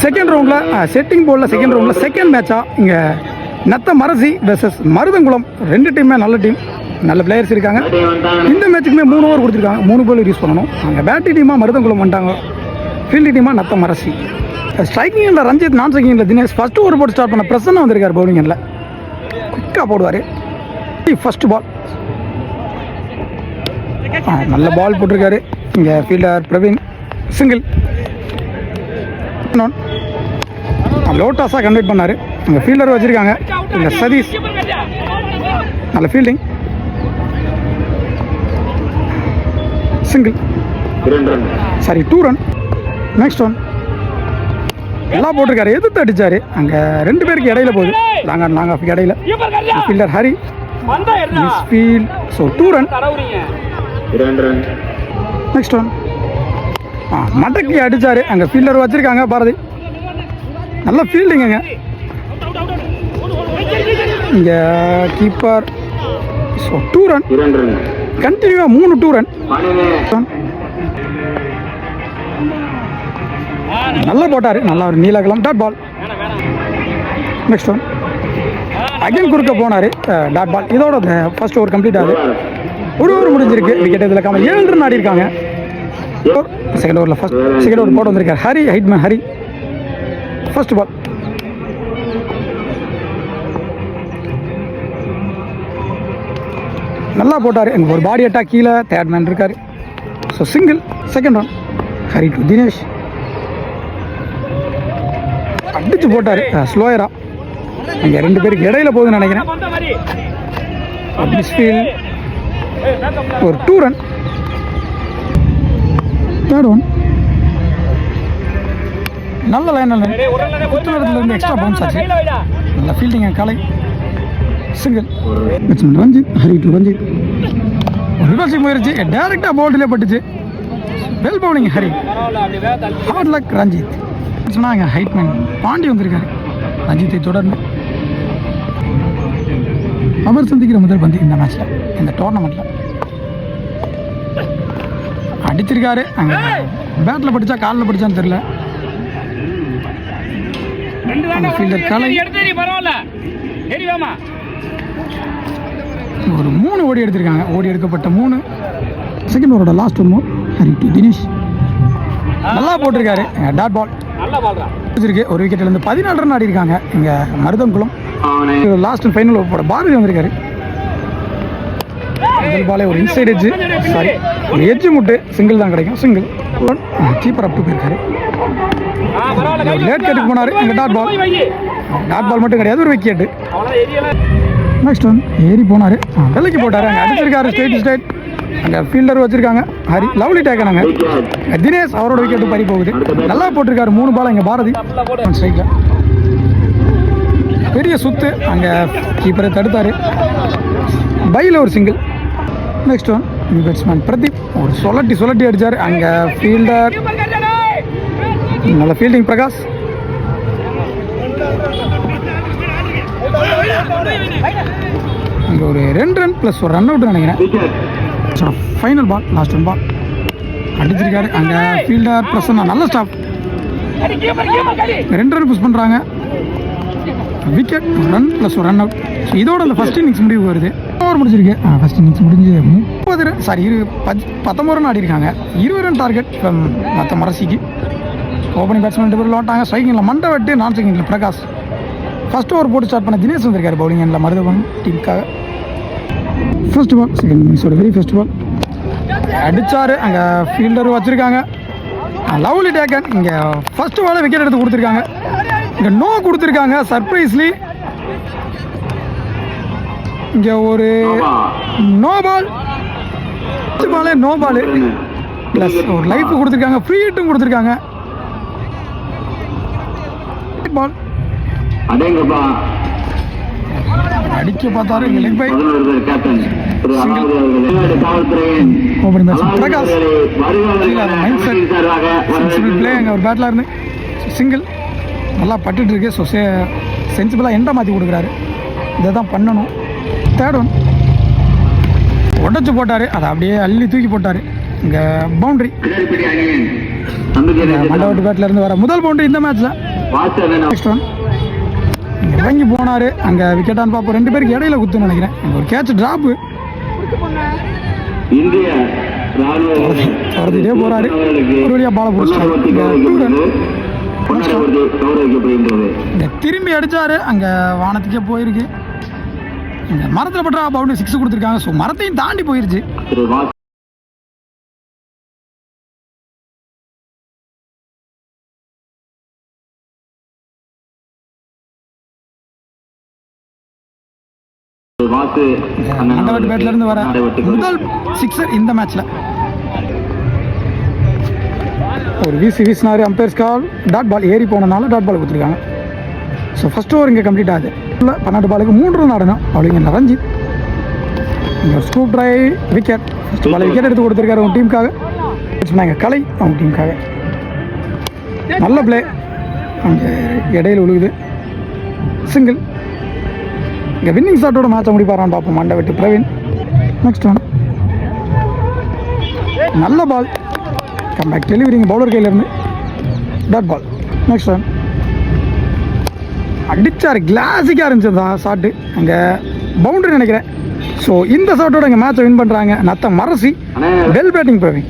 Second ரவுண்டில் setting போர்டில் second ரவுண்டில் செகண்ட் மேட்சாக இங்கே நத்த மரசி வெர்சஸ் மருதங்குளம். ரெண்டு டீமே நல்ல டீம், நல்ல பிளேயர்ஸ் இருக்காங்க. இந்த மேட்சுக்குமே 3 ஓவர் கொடுத்துருக்காங்க, 3 பால் யூஸ் பண்ணணும். அங்கே பேட்டிங் டீமாக மருதங்குளம் வந்துட்டாங்க, ஃபீல்டிங் டீமாக நத்த மரசி. ஸ்ட்ரைக்கிங்கில் ரஞ்சித், நான் ஸ்ட்ரைக்கிங்கில் தினேஷ். ஃபஸ்ட்டு ஓவர் போட்டு ஸ்டார்ட் பண்ண பிரசன்னா வந்திருக்கார் பவுலிங்கில், குயிக்காக போடுவார். ஃபஸ்ட்டு பால் நல்ல பால் போட்டிருக்காரு. இங்கே ஃபீல்டர் பிரவீன் சிங்கிள், லோட்டாஸாக கன்வெர்ட் பண்ணார். அங்கே ஃபீல்டர் வச்சுருக்காங்க, இங்கே சதீஷ் நல்ல fielding, single, sorry 2 run. Next one எல்லாம் போட்டிருக்காரு, எதிர்த்து அடித்தார். அங்கே 2 பேருக்கு இடையில போகுது, லாங் ஆஃப் இடையில. Fielder Hari miss field, so 2 run. Next one மடக்கி அடித்தார். அங்கே ஃபீல்டர் வச்சுருக்காங்க பாரதி, நல்ல ஃபீல்டிங்குங்க. இங்கே கீப்பர், ஸோ 2 ரன். கண்டினியூவாக 3 2 ரன். நல்லா போட்டார், நல்லா ஒரு நீலகலம். Dot ball. Next one again குறுக்க போனார், டாட் பால். இதோட ஃபர்ஸ்ட் ஓவர் கம்ப்ளீட் ஆகுது. ஒரு ஓவர் முடிஞ்சிருக்கு, விக்கெட் இதில் 7 ரன் ஆடி இருக்காங்க. செகண்ட் ஓவரில் செகண்ட் ஓவர் போட்டு வந்திருக்கார் ஹரி, ஹைட்மேன் ஹரி. ஃபர்ஸ்ட் பால் நல்லா போட்டார். எங்கள் ஒரு பாடி அட்டாக் கீழே தேர்ட் மேன் இருக்கார், so single. Second run Hari to Dinesh, அடிச்சு போட்டார் ஸ்லோயரா. இங்கே 2 பேருக்கு இடையில போகுதுன்னு நினைக்கிறேன். மிஸ்ஃபீல்ட், ஒரு 2 ரன். தேர்ட் ஒன் நல்ல லைனில் குத்துனதுலேருந்து எக்ஸ்ட்ரா பவுன்ஸ் ஆச்சு. நல்ல ஃபீல்டிங் காலை, single. Ranjith Hari to Ranjith, reversing போயிருச்சு, டேரெக்டாக பவுல்டிலே பட்டுச்சு. Well bowling Hari, hard luck Ranjith. சொன்னாங்க ஹைட்மேன் பாண்டி வந்திருக்காரு ரஞ்சித்தை தொடர்ந்து. அவர் சந்திக்கிற முதல் பந்து இந்த மேட்ச்சில், இந்த டோர்னமெண்ட்டில் அடிச்சிருக்காரு. அங்கே பேட்டில் படித்தா காலில் படித்தான்னு தெரியல. ஃபீல்டர் கலை ஒரு 3 ஓடி எடுத்திருக்காங்க, ஓடி எடுக்கப்பட்ட 3. செகண்ட் ஓவரோட last one Hari to Dinesh, நல்லா போட்டிருக்காரு. டாட் பால் இருக்கு, ஒரு விக்கெட்லேருந்து 14 ரன் ஆடி இருக்காங்க. இங்கே Maruthankulam. Last final over Bharathi வந்திருக்காரு. முதல் பாலே ஒரு இன்சைட் எட்ஜ், சாரி ஒரு எட்ஜ் முட்டு, சிங்கிள் தான் கிடைக்கும். சிங்கிள். கீப்பர் அப் டு போயிருக்காரு, லேட் கேட்டுக்கு போனார். இங்கே டாட் பால், டாட் பால் மட்டும் கிடையாது, ஒரு விக்கெட்டு. நெக்ஸ்ட் ஒன் ஏறி போனார், வெள்ளைக்கு போட்டார். அங்கே அடிச்சிருக்காரு ஸ்ட்ரைட். அங்கே ஃபீல்டர் வச்சுருக்காங்க ஹரி, லவ்லி டேக்கனாங்க. தினேஷ் அவரோட விக்கெட்டு பறி போகுது. நல்லா போட்டிருக்காரு 3 பால். இங்கே பாரதி ஸ்ட்ரைக்கில் பெரிய சுத்து, அங்கே கீப்பரை தடுத்தார். பையில் ஒரு single. Next one batsman Pradeep ஒரு சொலட்டி அடித்தார். அங்கே ஃபீல்டர் நல்ல ஃபீல்டிங் பிரகாஷ். அங்கே ஒரு 2 ரன் ப்ளஸ் ஒரு ரன் அவுட் நினைக்கிறேன். Final ball, last one ball அடிச்சிருக்காரு. அங்கே ஃபீல்டர் பிரசன்னா நல்ல ஸ்டாப், 2 ரன் புஷ் பண்ணுறாங்க. விக்கெட், ரன் ப்ளஸ் ஒரு ரன் அவுட். ஸோ இதோட அந்த ஃபஸ்ட் இன்னிங்ஸ் முடிவு வருது. ஓவர் முடிச்சிருக்கு. ஃபஸ்ட் இன்னிங்ஸ் முடிஞ்சு 30 ரன், சாரி 19 ரன் ஆடி இருக்காங்க. 20 ரன் டார்கெட் மற்ற மரசிக்கு. ஓப்பனிங் பேட்ஸ்மேன் 2 பேர் விளாட்டாங்க. ஸ்ட்ரைக்கிங்கில் மண்டை வெட்டு, நான் ஸ்ட்ரைக்கிங்கில் பிரகாஷ். ஃபஸ்ட் ஓவர் போட்டு ஸ்டார்ட் பண்ண தினேஷ் வந்திருக்காரு பவுலிங் எண்ணில் மருதவன் டீமுக்காக. ஃபர்ஸ்ட் பால், செகண்ட் இன்னிங்ஸோட வெரி ஃபர்ஸ்ட் பால் அடித்தார். அங்கே ஃபீல்டர் வச்சுருக்காங்க, லவ்லி டேக்கன். இங்கே ஃபஸ்ட்டு பாலே விக்கெட் எடுத்து கொடுத்துருக்காங்க. இங்கே நோ கொடுத்துருக்காங்க சர்ப்ரைஸ்லி. இங்கே ஒரு நோ பால், பாலே நோ பால் ப்ளஸ் ஒரு லைஃப் கொடுத்துருக்காங்க, ஃப்ரீ ஹிட்டும் கொடுத்துருக்காங்க. பால் அடிக்க பார்த்தாரு, leg by. Prakash mind set sensible play. அங்கே ஒரு பேட்டில் இருந்து சிங்கிள் நல்லா பட்டுட்டு இருக்கு. ஸோ சென்சிபிளாக எண்டை மாற்றி கொடுக்குறாரு, இதை தான் பண்ணணும். தேர்ட் ஒன் உடச்சி போட்டார், அதை அப்படியே அள்ளி தூக்கி போட்டார். இங்கே பவுண்ட்ரி, மண்டபட்டு பேட்டில் இருந்து வர முதல் பவுண்ட்ரி இந்த மேட்ச்சில். நெக்ஸ்ட் ஒன் இறங்கி போனார் அங்கே விக்கெட்டான்னு பார்ப்போம். 2 பேருக்கு இடையில குத்துன்னு நினைக்கிறேன். அங்கே ஒரு கேட்ச் ட்ராப்பு துரத்திட்டே போகிறாரு. ஒரு வழியாக பாலை பிடிச்சிட்டாரு. திரும்பி அடிச்சாரு. அங்கே வானத்துக்கே போயிருக்கு. இந்த மரத்தில் பட்டா பவுண்டரி 6 கொடுத்துருக்காங்க. ஸோ மரத்தையும் தாண்டி போயிருச்சு. மண்டவட்டு பேட்ல இருந்து வர முதல் 6 இந்த மேட்ச்ல. ஒரு வீசினாரு. அம்பையர்ஸ் கால் டாட் பால் ஏறி போனனால டாட் பால் கொடுத்துருக்காங்க. ஸோ ஃபர்ஸ்ட் ஓவர் இங்கே கம்ப்ளீட் ஆகுது. 12 பாலுக்கு 3 ரன் ஆடணும். அப்படிங்க ரஞ்சித் இங்கே scoop try wicket. First ball wicket எடுத்து கொடுத்துருக்காரு அவங்க டீமுக்காக. சொன்னாங்க கலை அவங்க டீமுக்காக. நல்ல பிளே அங்கே இடையில விழுகுது. சிங்கிள். இங்கே வின்னிங் ஷாட்டோட மேட்சை முடிப்பாரான்னு பார்ப்போம். மண்டவெட்டு பிரவீன். நெக்ஸ்ட் ஒன் நல்ல பால் கம்பேக் டெலிவரிங்க பவுலர் கையிலேருந்து டாட் பால். நெக்ஸ்ட் ஒன் அடிச்சார். கிளாசிக்காக இருந்துச்சு அந்த ஷாட்டு. அங்கே பவுண்டரி நினைக்கிறேன். ஸோ இந்த ஷாட்டோட இங்கே மேட்சை வின் பண்ணுறாங்க நத்த மரசி. Well batting Praveen.